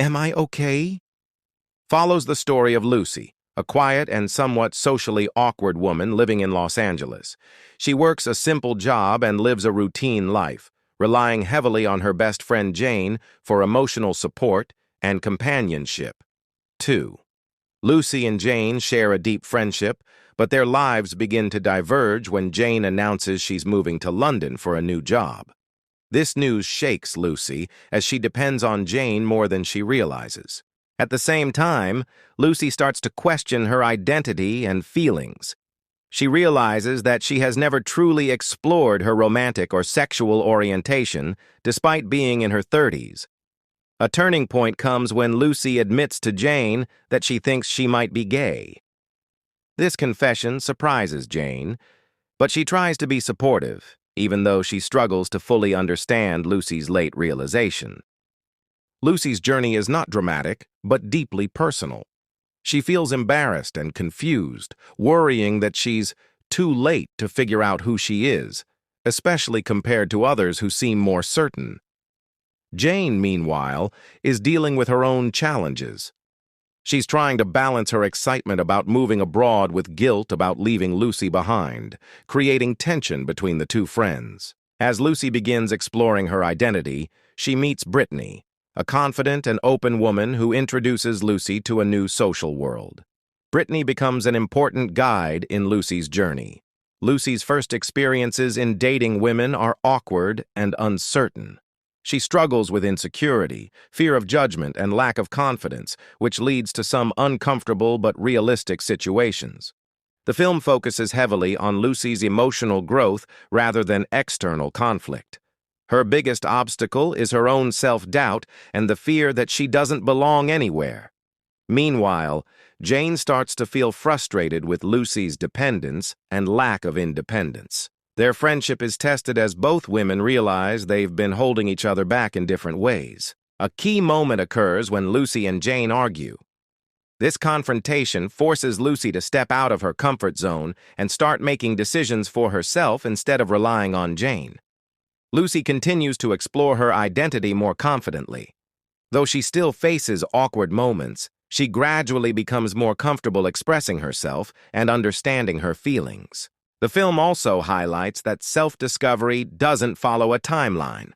Am I okay? Follows the story of Lucy, a quiet and somewhat socially awkward woman living in Los Angeles. She works a simple job and lives a routine life, relying heavily on her best friend Jane for emotional support and companionship. 2. Lucy and Jane share a deep friendship, but their lives begin to diverge when Jane announces she's moving to London for a new job. This news shakes Lucy, as she depends on Jane more than she realizes. At the same time, Lucy starts to question her identity and feelings. She realizes that she has never truly explored her romantic or sexual orientation, despite being in her 30s. A turning point comes when Lucy admits to Jane that she thinks she might be gay. This confession surprises Jane, but she tries to be supportive, even though she struggles to fully understand Lucy's late realization. Lucy's journey is not dramatic, but deeply personal. She feels embarrassed and confused, worrying that she's too late to figure out who she is, especially compared to others who seem more certain. Jane, meanwhile, is dealing with her own challenges. She's trying to balance her excitement about moving abroad with guilt about leaving Lucy behind, creating tension between the two friends. As Lucy begins exploring her identity, she meets Brittany, a confident and open woman who introduces Lucy to a new social world. Brittany becomes an important guide in Lucy's journey. Lucy's first experiences in dating women are awkward and uncertain. She struggles with insecurity, fear of judgment, and lack of confidence, which leads to some uncomfortable but realistic situations. The film focuses heavily on Lucy's emotional growth rather than external conflict. Her biggest obstacle is her own self-doubt and the fear that she doesn't belong anywhere. Meanwhile, Jane starts to feel frustrated with Lucy's dependence and lack of independence. Their friendship is tested as both women realize they've been holding each other back in different ways. A key moment occurs when Lucy and Jane argue. This confrontation forces Lucy to step out of her comfort zone and start making decisions for herself instead of relying on Jane. Lucy continues to explore her identity more confidently. Though she still faces awkward moments, she gradually becomes more comfortable expressing herself and understanding her feelings. The film also highlights that self-discovery doesn't follow a timeline.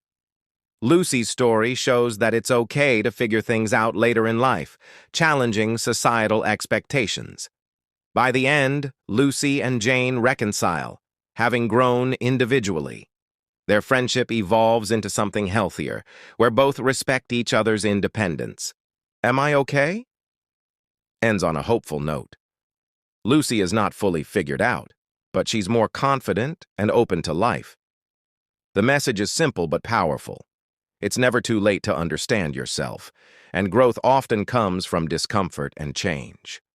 Lucy's story shows that it's okay to figure things out later in life, challenging societal expectations. By the end, Lucy and Jane reconcile, having grown individually. Their friendship evolves into something healthier, where both respect each other's independence. Am I okay? Ends on a hopeful note. Lucy is not fully figured out, but she's more confident and open to life. The message is simple but powerful. It's never too late to understand yourself, and growth often comes from discomfort and change.